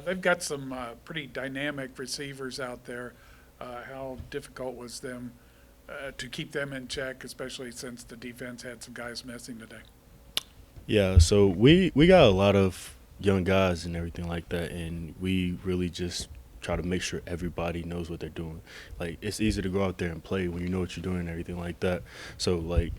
They've got some pretty dynamic receivers out there. How difficult was them to keep them in check, especially since the defense had some guys missing today? Yeah, so we got a lot of young guys and everything like that, and we really just try to make sure everybody knows what they're doing. Like it's easy to go out there and play when you know what you're doing and everything like that. So like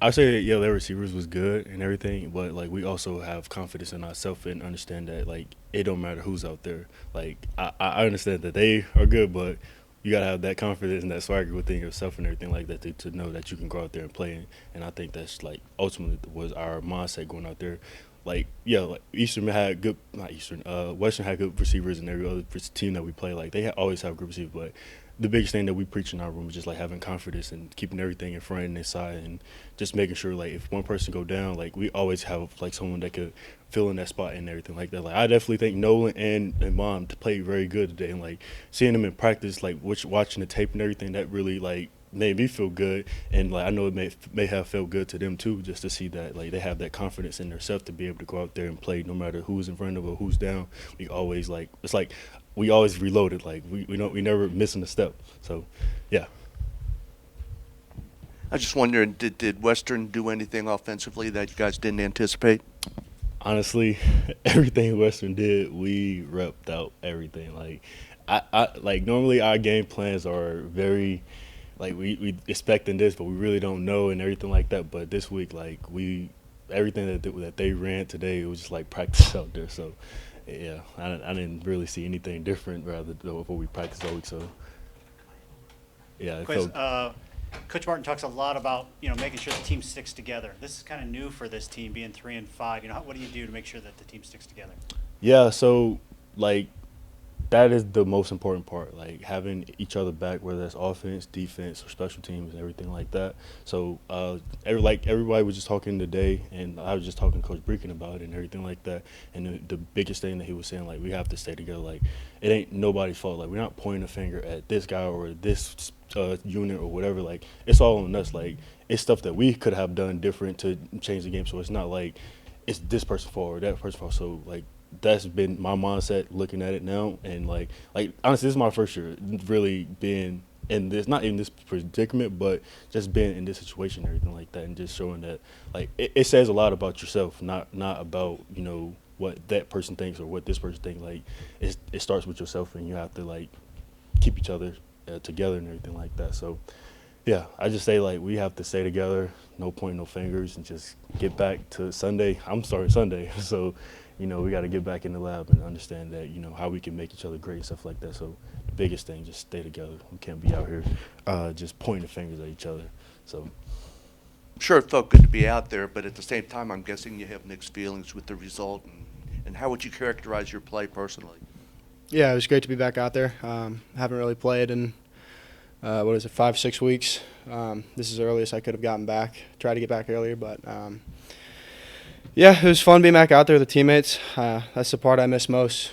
I say that yeah, their receivers was good and everything, but like we also have confidence in ourselves and understand that like it don't matter who's out there. Like I understand that they are good, but you gotta have that confidence and that swagger within yourself and everything like that to know that you can go out there and play. And I think that's like ultimately was our mindset going out there. Like yeah, like Eastern had good, not Eastern, Western had good receivers, and every other team that we play like always have good receivers, but the biggest thing that we preach in our room is just like having confidence and keeping everything in front and inside and just making sure like if one person go down, like we always have like someone that could fill in that spot and everything like that. Like I definitely think Nolan and Mom to play very good today, and like seeing them in practice, like which watching the tape and everything, that really like made me feel good, and like I know it may have felt good to them too, just to see that like they have that confidence in themselves to be able to go out there and play no matter who's in front of or who's down. We always like it's like we always reloaded. Like we don't we never missing a step. So, yeah. I was just wondering, did Western do anything offensively that you guys didn't anticipate? Honestly, everything Western did, we repped out everything. Like I like normally our game plans are very like we expecting this, but we really don't know and everything like that. But this week, like we everything that they ran today, it was just like practice out there. So yeah, I didn't really see anything different rather than what we practiced all week. So yeah, it Quiz. felt Coach Martin talks a lot about making sure the team sticks together. This is kind of new for this team, being 3-5. What do you do to make sure that the team sticks together? yeah. So like that is the most important part, like having each other back, whether that's offense, defense, or special teams and everything like that. So like everybody was just talking today, and I was just talking to Coach Breakin about it and everything like that. And the biggest thing that he was saying, like we have to stay together. Like it ain't nobody's fault. Like we're not pointing a finger at this guy or this unit or whatever. Like it's all on us. Like it's stuff that we could have done different to change the game. So it's not like it's this person's fault or that person's fault. So like that's been my mindset looking at it now, and like honestly, this is my first year really being in this, not in this predicament, but just being in this situation and everything like that, and just showing that like it says a lot about yourself, not about what that person thinks or what this person thinks. Like it starts with yourself, and you have to like keep each other together and everything like that. So yeah, I just say like we have to stay together, no point, no fingers, and just get back to Sunday. I'm sorry, Sunday. So, we got to get back in the lab and understand that how we can make each other great and stuff like that. So the biggest thing, just stay together. We can't be out here just pointing fingers at each other. So I'm sure it felt good to be out there, but at the same time, I'm guessing you have mixed feelings with the result. And how would you characterize your play personally? Yeah, it was great to be back out there. Haven't really played in, 5, 6 weeks. This is the earliest I could have gotten back. Tried to get back earlier, but yeah, it was fun being back out there with the teammates. That's the part I miss most.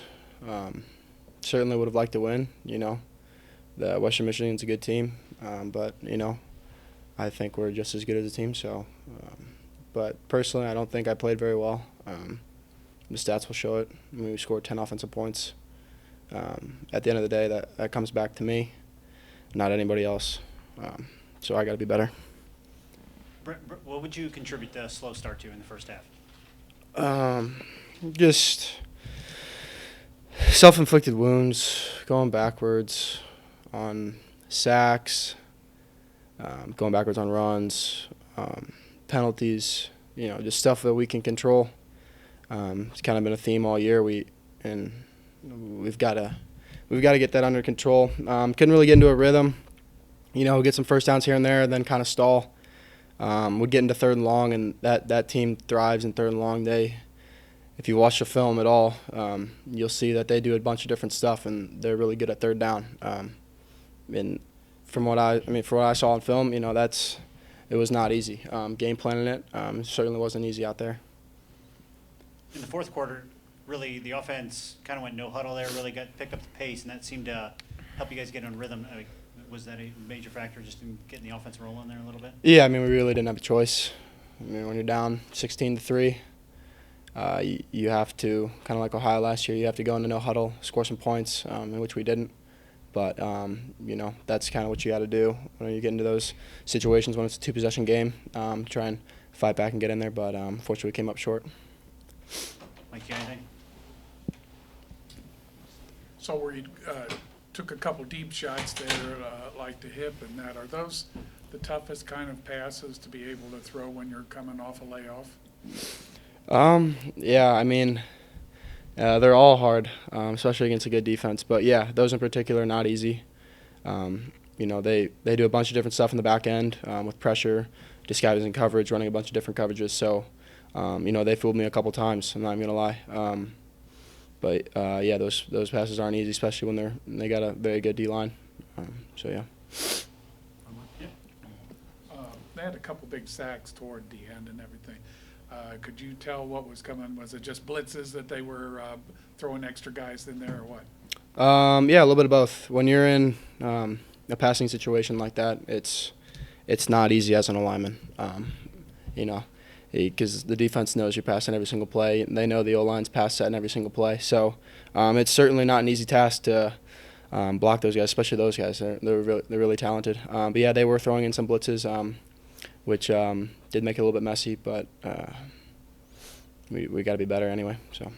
Certainly would have liked to win. The Western Michigan's a good team, but I think we're just as good as a team. So, but personally, I don't think I played very well. The stats will show it. I mean, we scored 10 offensive points. At the end of the day, that comes back to me, not anybody else. So I got to be better. What would you contribute the slow start to in the first half? Just self-inflicted wounds, going backwards on sacks, going backwards on runs, penalties. Just stuff that we can control. It's kind of been a theme all year. We've got to get that under control. Couldn't really get into a rhythm. Get some first downs here and there, and then kind of stall. Would get into third and long, and that team thrives in third and long. If you watch the film at all, you'll see that they do a bunch of different stuff, and they're really good at third down. And from what I saw on film, it was not easy. Game planning it certainly wasn't easy out there. In the fourth quarter, really the offense kind of went no huddle there, really picked up the pace, and that seemed to help you guys get on rhythm. Was that a major factor just in getting the offense rolling there a little bit? Yeah, we really didn't have a choice. When you're down 16-3, you have to, kind of like Ohio last year, you have to go into no huddle, score some points, in which we didn't. But, that's kind of what you got to do when you get into those situations when it's a two-possession game, try and fight back and get in there. But unfortunately, we came up short. Mike, you got anything? So where you took a couple deep shots there, like the hip and that, are those the toughest kind of passes to be able to throw when you're coming off a layoff? Yeah, I mean, they're all hard, especially against a good defense. But yeah, those in particular are not easy. They do a bunch of different stuff in the back end with pressure, disguising coverage, running a bunch of different coverages. So, they fooled me a couple times. I'm not even gonna lie. But yeah, those passes aren't easy, especially when they got a very good D line. So yeah. They had a couple big sacks toward the end and everything. Could you tell what was coming? Was it just blitzes that they were throwing extra guys in there, or what? Yeah, a little bit of both. When you're in a passing situation like that, it's not easy as an alignment. Because the defense knows you're passing every single play, and they know the O-line's pass set in every single play. So it's certainly not an easy task to block those guys, especially those guys. They're really talented. But yeah, they were throwing in some blitzes, which did make it a little bit messy, but we got to be better anyway. So.